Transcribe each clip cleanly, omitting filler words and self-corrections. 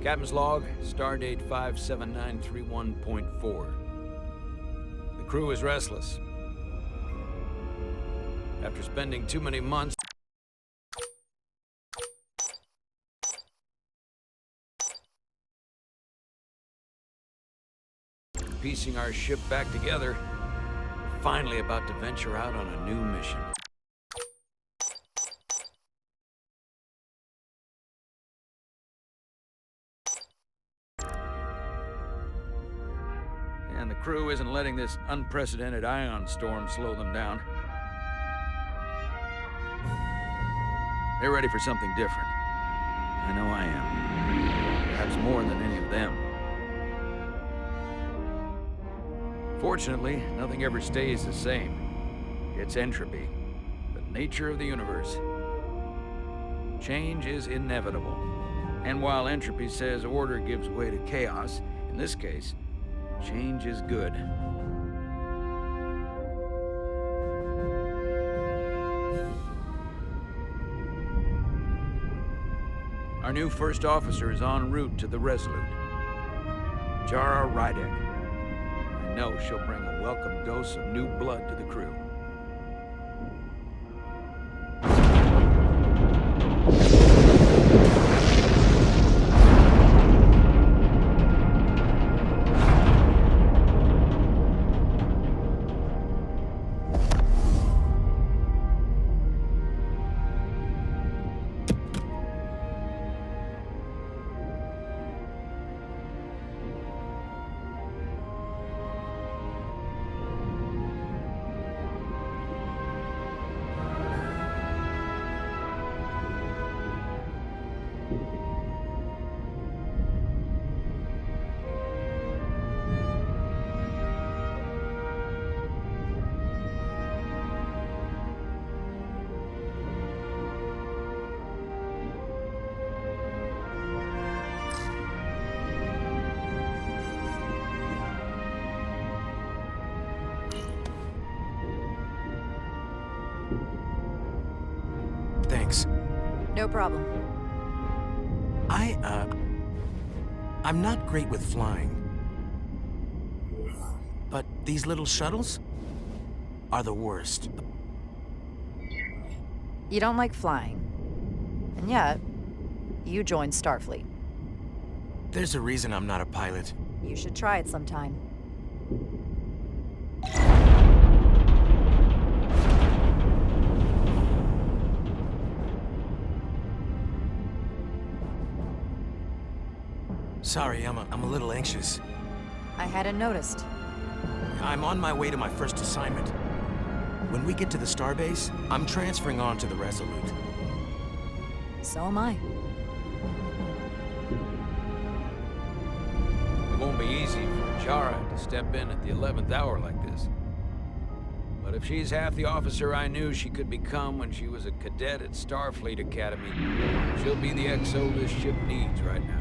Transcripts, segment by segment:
Captain's log, stardate 57931.4. The crew is restless. After spending too many months piecing our ship back together, we're finally about to venture out on a new mission. And the crew isn't letting this unprecedented ion storm slow them down. They're ready for something different. I know I am. Perhaps more than any of them. Fortunately, nothing ever stays the same. It's entropy, the nature of the universe. Change is inevitable. And while entropy says order gives way to chaos, in this case, change is good. Our new first officer is en route to the Resolute. Jara Rydek. I know she'll bring a welcome dose of new blood to the crew. Thanks. No problem. I'm not great with flying. But these little shuttles are the worst. You don't like flying. And yet, you joined Starfleet. There's a reason I'm not a pilot. You should try it sometime. Sorry, I'm a little anxious. I hadn't noticed. I'm on my way to my first assignment. When we get to the starbase, I'm transferring on to the Resolute. So am I. It won't be easy for Jara to step in at the 11th hour like this. But if she's half the officer I knew she could become when she was a cadet at Starfleet Academy, she'll be the XO this ship needs right now.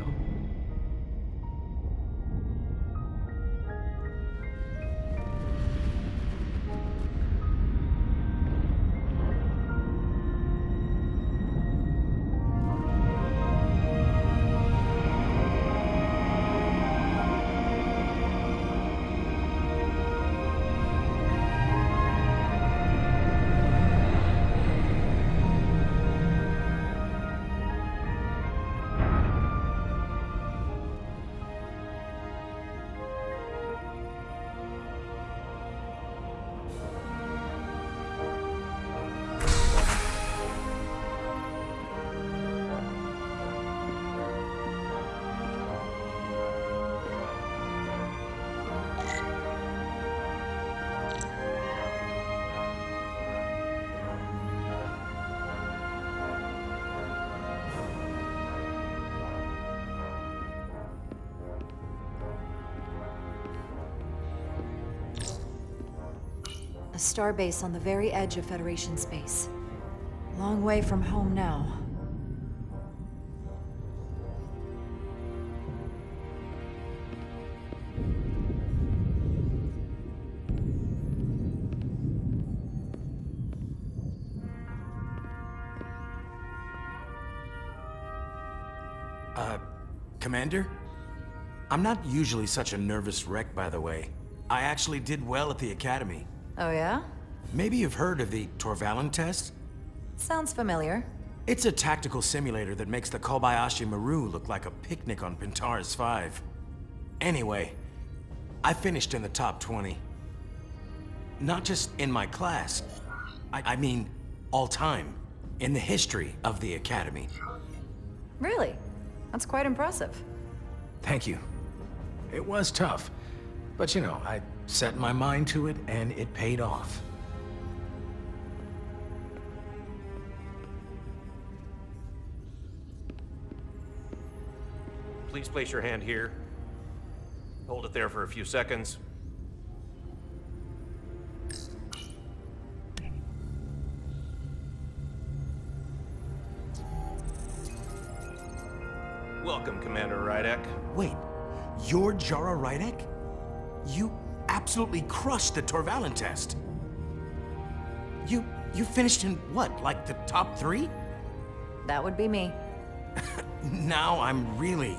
A starbase on the very edge of Federation space. Long way from home now. Commander? I'm not usually such a nervous wreck, by the way. I actually did well at the Academy. Oh yeah? Maybe you've heard of the Torvalin test? Sounds familiar. It's a tactical simulator that makes the Kobayashi Maru look like a picnic on Pintaris 5. Anyway, I finished in the top 20. Not just in my class. I mean, all time. In the history of the Academy. Really? That's quite impressive. Thank you. It was tough. But you know, I set my mind to it and it paid off. Please place your hand here. Hold it there for a few seconds. Welcome, Commander Rydek. Wait, you're Jara Rydek? You absolutely crushed the Torvalin test. You finished in what, like the top 3? That would be me. Now I'm really...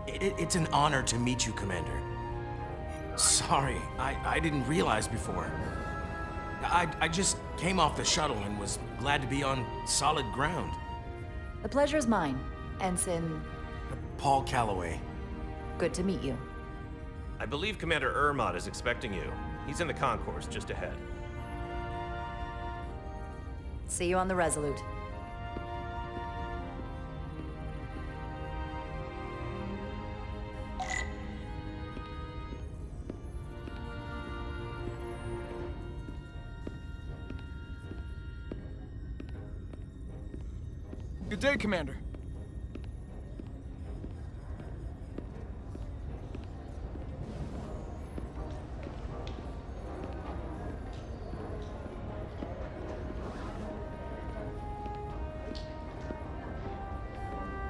It's an honor to meet you, Commander. Sorry, I didn't realize before. I just came off the shuttle and was glad to be on solid ground. The pleasure's mine, Ensign. Paul Calloway. Good to meet you. I believe Commander Ermot is expecting you. He's in the concourse just ahead. See you on the Resolute. Good day, Commander.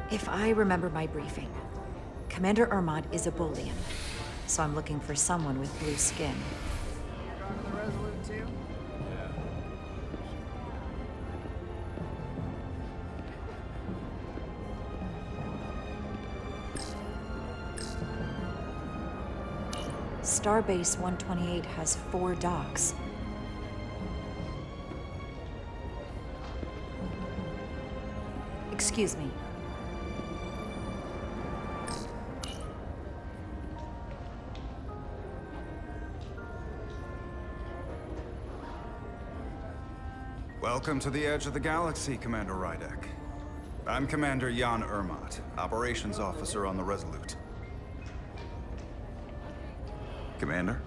If I remember my briefing, Commander Ermot is a Bolian, so I'm looking for someone with blue skin. Starbase 128 has 4 docks. Excuse me. Welcome to the edge of the galaxy, Commander Rydek. I'm Commander Jan Ermot, Operations Officer on the Resolute. Commander?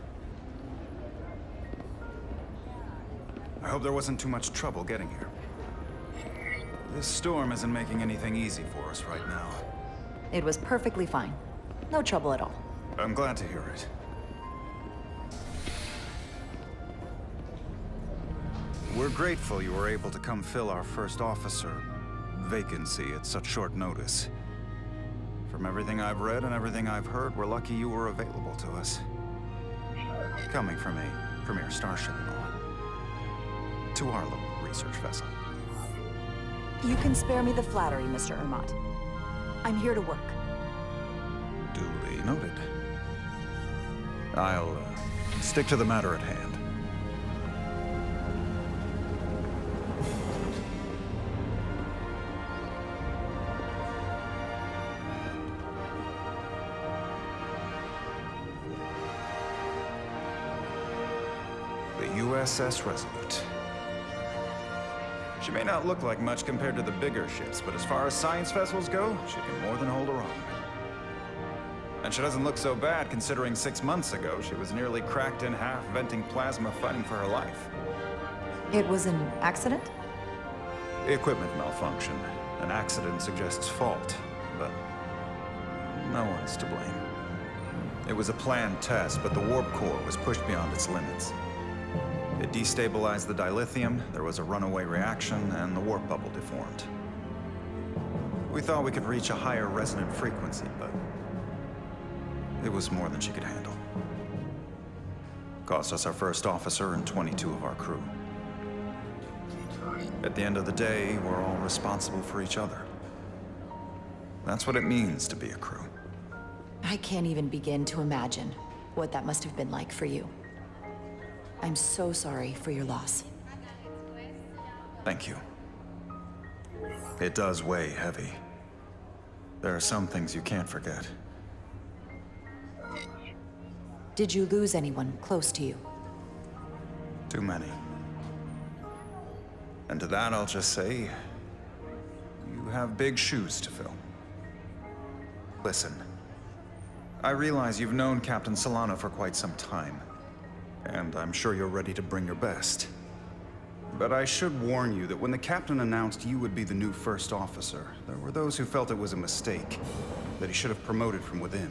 I hope there wasn't too much trouble getting here. This storm isn't making anything easy for us right now. It was perfectly fine. No trouble at all. I'm glad to hear it. We're grateful you were able to come fill our first officer vacancy at such short notice. From everything I've read and everything I've heard, we're lucky you were available to us. Coming from a premier starship and all. To our little research vessel. You can spare me the flattery, Mr. Ermot. I'm here to work. Duly noted. I'll stick to the matter at hand. The USS Resolute. She may not look like much compared to the bigger ships, but as far as science vessels go, she can more than hold her own. And she doesn't look so bad considering 6 months ago she was nearly cracked in half, venting plasma, fighting for her life. It was an accident? Equipment malfunction. An accident suggests fault, but no one's to blame. It was a planned test, but the warp core was pushed beyond its limits. It destabilized the dilithium, there was a runaway reaction, and the warp bubble deformed. We thought we could reach a higher resonant frequency, but it was more than she could handle. Cost us our first officer and 22 of our crew. At the end of the day, we're all responsible for each other. That's what it means to be a crew. I can't even begin to imagine what that must have been like for you. I'm so sorry for your loss. Thank you. It does weigh heavy. There are some things you can't forget. Did you lose anyone close to you? Too many. And to that I'll just say, you have big shoes to fill. Listen, I realize you've known Captain Solano for quite some time, and I'm sure you're ready to bring your best. But I should warn you that when the captain announced you would be the new first officer, there were those who felt it was a mistake, that he should have promoted from within.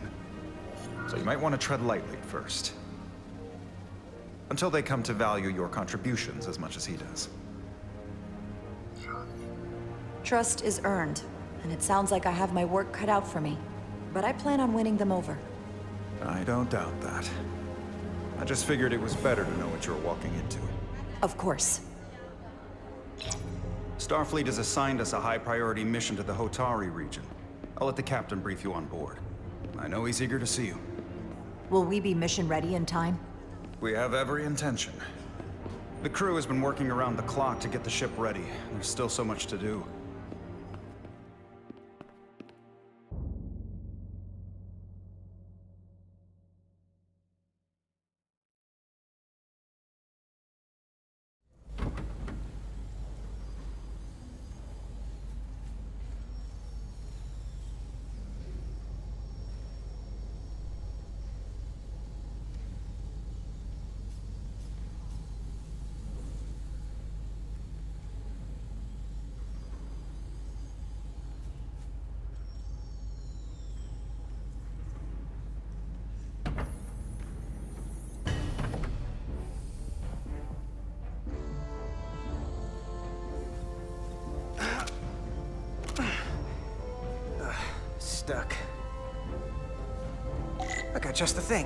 So you might want to tread lightly at first. Until they come to value your contributions as much as he does. Trust is earned, and it sounds like I have my work cut out for me. But I plan on winning them over. I don't doubt that. I just figured it was better to know what you were walking into. Of course. Starfleet has assigned us a high-priority mission to the Hotari region. I'll let the captain brief you on board. I know he's eager to see you. Will we be mission ready in time? We have every intention. The crew has been working around the clock to get the ship ready. There's still so much to do. Stuck. I got just the thing.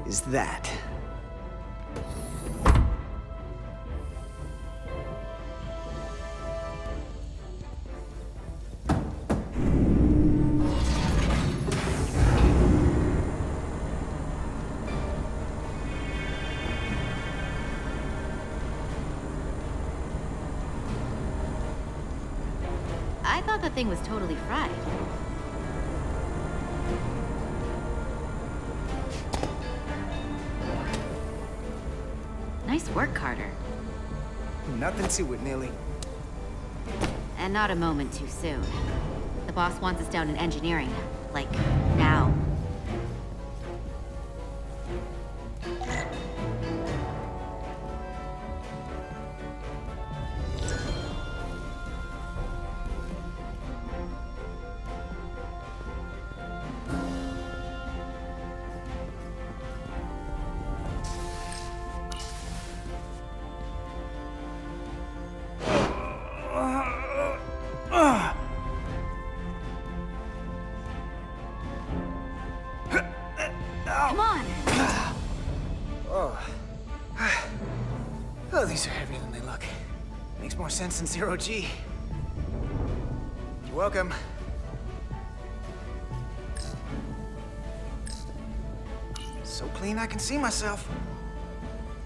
Is that. I thought the thing was totally fried. Nice work, Carter. Nothing to it, Neely. And not a moment too soon. The boss wants us down in engineering. Like, now. Come on! Oh, these are heavier than they look. Makes more sense than zero G. You're welcome. So clean I can see myself.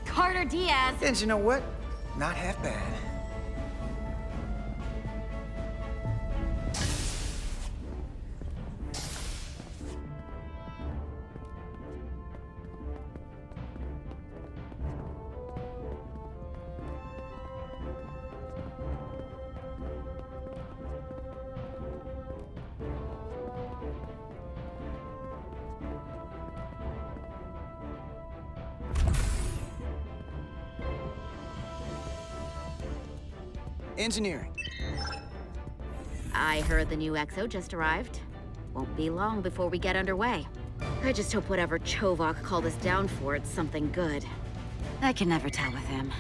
Carter Diaz! And you know what? Not half bad. Engineering. I heard the new XO just arrived. Won't be long before we get underway. I just hope whatever Chovak called us down for, it's something good. I can never tell with him.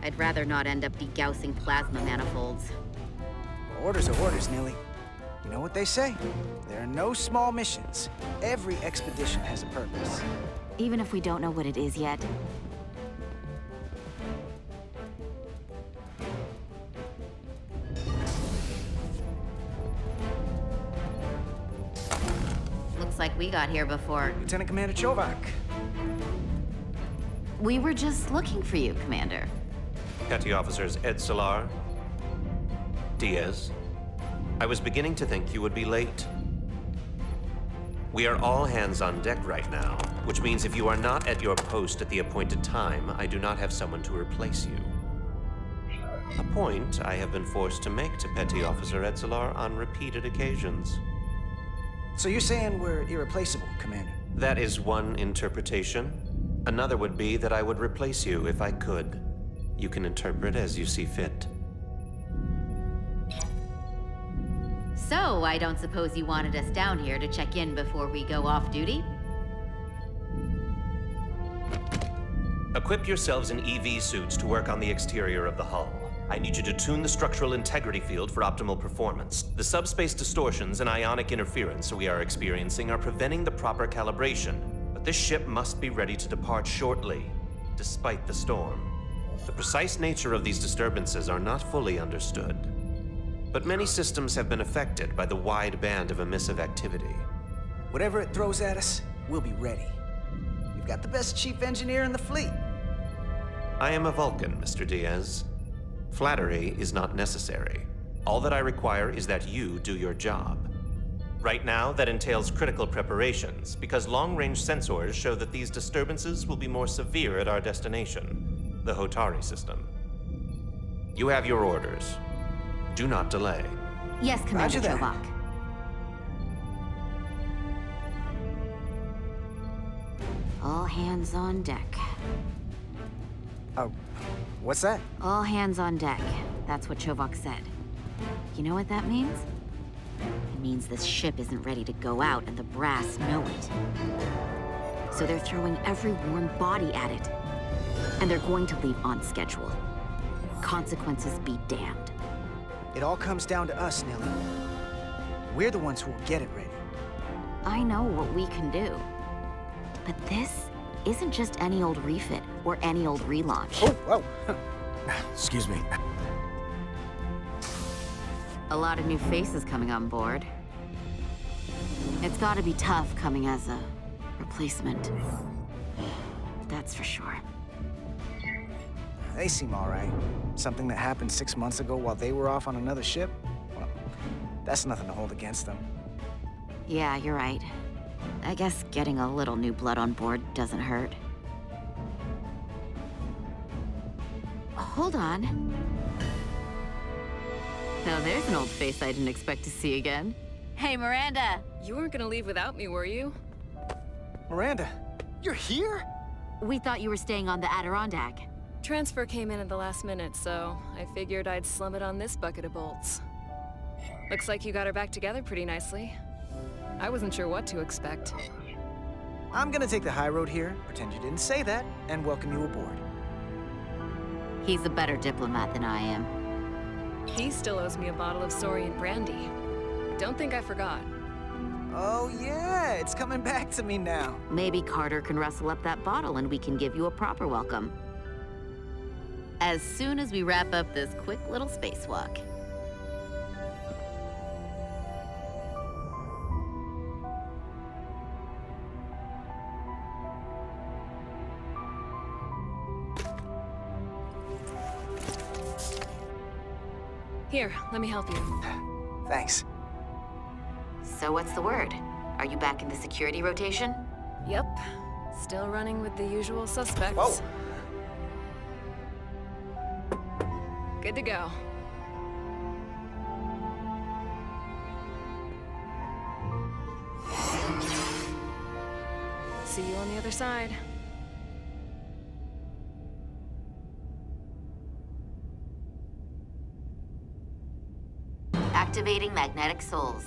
I'd rather not end up degaussing plasma manifolds. Orders are orders, Nilly. You know what they say? There are no small missions. Every expedition has a purpose. Even if we don't know what it is yet. Looks like we got here before. Lieutenant Commander Chovak. We were just looking for you, Commander. Petty Officers Edsalar, Diaz. I was beginning to think you would be late. We are all hands on deck right now, which means if you are not at your post at the appointed time, I do not have someone to replace you. A point I have been forced to make to Petty Officer Edsalar on repeated occasions. So you're saying we're irreplaceable, Commander? That is one interpretation. Another would be that I would replace you if I could. You can interpret as you see fit. So, I don't suppose you wanted us down here to check in before we go off duty? Equip yourselves in EV suits to work on the exterior of the hull. I need you to tune the structural integrity field for optimal performance. The subspace distortions and ionic interference we are experiencing are preventing the proper calibration. But this ship must be ready to depart shortly, despite the storm. The precise nature of these disturbances are not fully understood. But many systems have been affected by the wide band of emissive activity. Whatever it throws at us, we'll be ready. We've got the best chief engineer in the fleet. I am a Vulcan, Mr. Diaz. Flattery is not necessary. All that I require is that you do your job. Right now, that entails critical preparations, because long-range sensors show that these disturbances will be more severe at our destination, the Hotari system. You have your orders. Do not delay. Yes, Commander Roger that. Chovak. All hands on deck. What's that? All hands on deck. That's what Chovak said. You know what that means? It means this ship isn't ready to go out, and the brass know it. So they're throwing every warm body at it. And they're going to leave on schedule. Consequences be damned. It all comes down to us, Nelly. We're the ones who will get it ready. I know what we can do. But this isn't just any old refit or any old relaunch. Oh, whoa. Excuse me. A lot of new faces coming on board. It's gotta be tough coming as a replacement. That's for sure. They seem all right. Something that happened 6 months ago while they were off on another ship? Well, that's nothing to hold against them. Yeah, you're right. I guess getting a little new blood on board doesn't hurt. Hold on. Now there's an old face I didn't expect to see again. Hey, Miranda! You weren't gonna leave without me, were you? Miranda, you're here? We thought you were staying on the Adirondack. Transfer came in at the last minute, so I figured I'd slum it on this bucket of bolts. Looks like you got her back together pretty nicely. I wasn't sure what to expect. I'm gonna take the high road here, pretend you didn't say that, and welcome you aboard. He's a better diplomat than I am. He still owes me a bottle of Saurian brandy. Don't think I forgot. Oh yeah, it's coming back to me now. Maybe Carter can rustle up that bottle and we can give you a proper welcome. As soon as we wrap up this quick little spacewalk. Here, let me help you. Thanks. So what's the word? Are you back in the security rotation? Yep. Still running with the usual suspects. Whoa! Good to go. See you on the other side. Activating magnetic souls.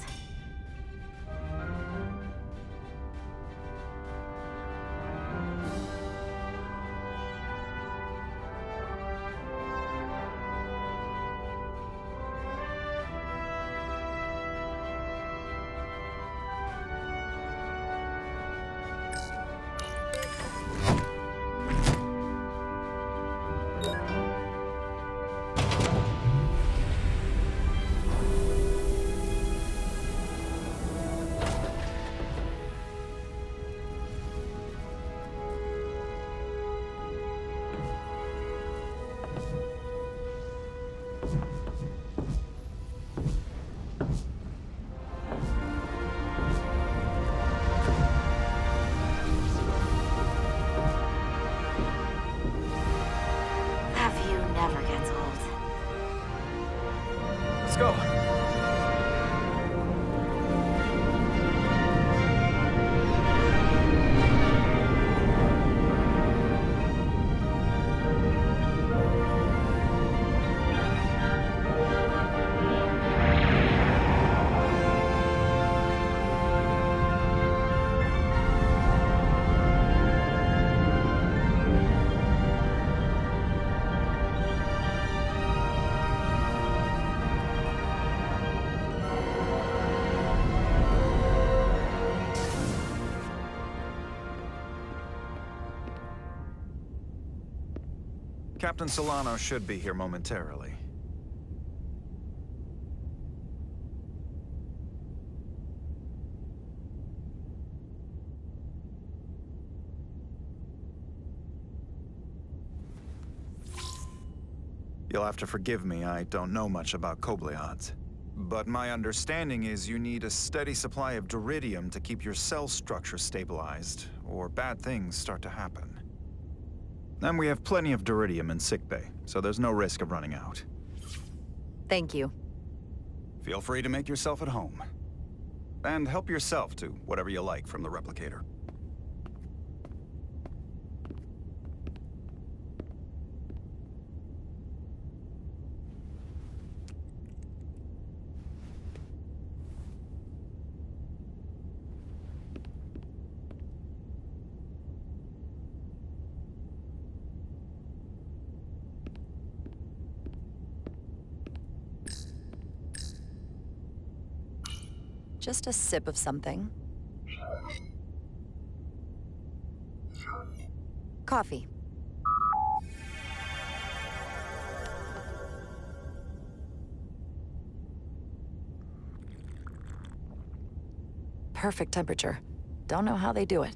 Let's go. Captain Solano should be here momentarily. You'll have to forgive me, I don't know much about Kobleods. But my understanding is you need a steady supply of duridium to keep your cell structure stabilized, or bad things start to happen. And we have plenty of duridium in sickbay, so there's no risk of running out. Thank you. Feel free to make yourself at home. And help yourself to whatever you like from the replicator. Just a sip of something. Coffee. Perfect temperature. Don't know how they do it.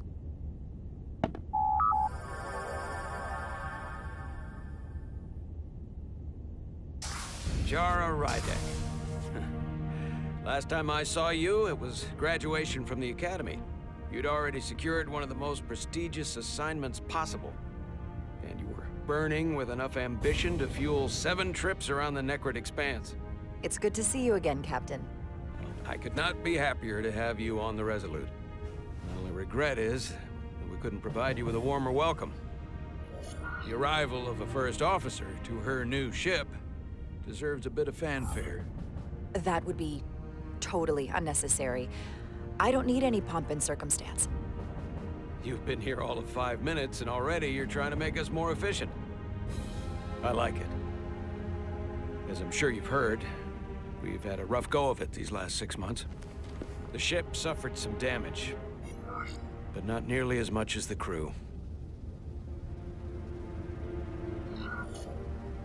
Jara Rydek. Last time I saw you, it was graduation from the Academy. You'd already secured one of the most prestigious assignments possible. And you were burning with enough ambition to fuel 7 trips around the Necrid Expanse. It's good to see you again, Captain. I could not be happier to have you on the Resolute. The only regret is that we couldn't provide you with a warmer welcome. The arrival of a first officer to her new ship deserves a bit of fanfare. That would be totally unnecessary. I don't need any pomp and circumstance. You've been here all of 5 minutes, and already you're trying to make us more efficient. I like it. As I'm sure you've heard, we've had a rough go of it these last 6 months. The ship suffered some damage, but not nearly as much as the crew.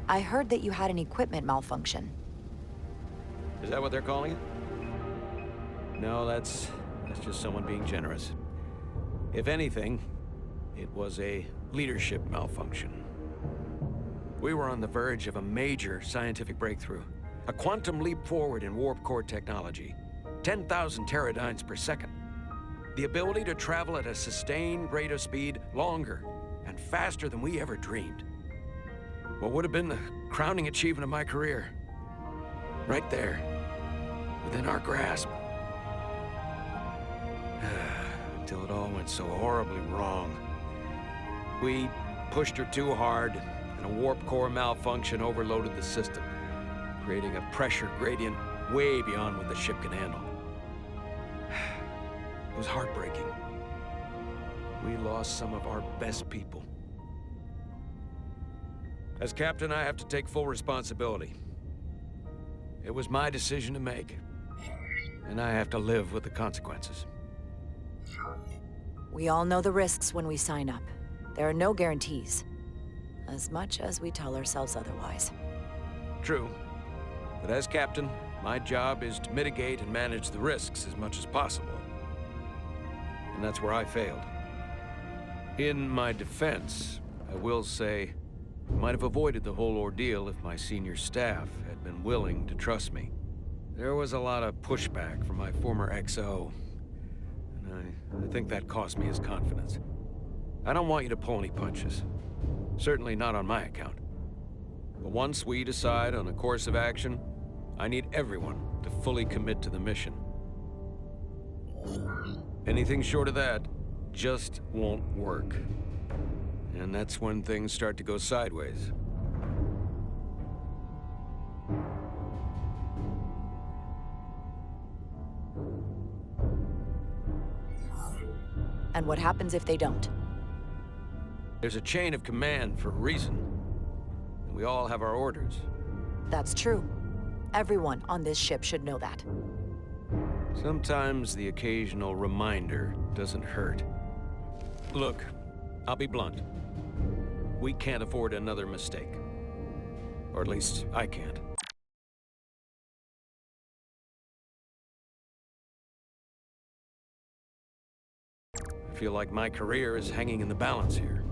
I heard that you had an equipment malfunction. Is that what they're calling it? No, that's just someone being generous. If anything, it was a leadership malfunction. We were on the verge of a major scientific breakthrough. A quantum leap forward in warp core technology. 10,000 teradynes per second. The ability to travel at a sustained rate of speed longer and faster than we ever dreamed. What would have been the crowning achievement of my career. Right there, within our grasp. Until it all went so horribly wrong. We pushed her too hard, and a warp core malfunction overloaded the system, creating a pressure gradient way beyond what the ship can handle. It was heartbreaking. We lost some of our best people. As captain, I have to take full responsibility. It was my decision to make, and I have to live with the consequences. We all know the risks when we sign up. There are no guarantees. As much as we tell ourselves otherwise. True. But as captain, my job is to mitigate and manage the risks as much as possible. And that's where I failed. In my defense, I will say, I might have avoided the whole ordeal if my senior staff had been willing to trust me. There was a lot of pushback from my former XO. I think that cost me his confidence. I don't want you to pull any punches. Certainly not on my account. But once we decide on a course of action, I need everyone to fully commit to the mission. Anything short of that just won't work. And that's when things start to go sideways. And what happens if they don't? There's a chain of command for a reason. And we all have our orders. That's true. Everyone on this ship should know that. Sometimes the occasional reminder doesn't hurt. Look, I'll be blunt. We can't afford another mistake. Or at least, I can't. I feel like my career is hanging in the balance here.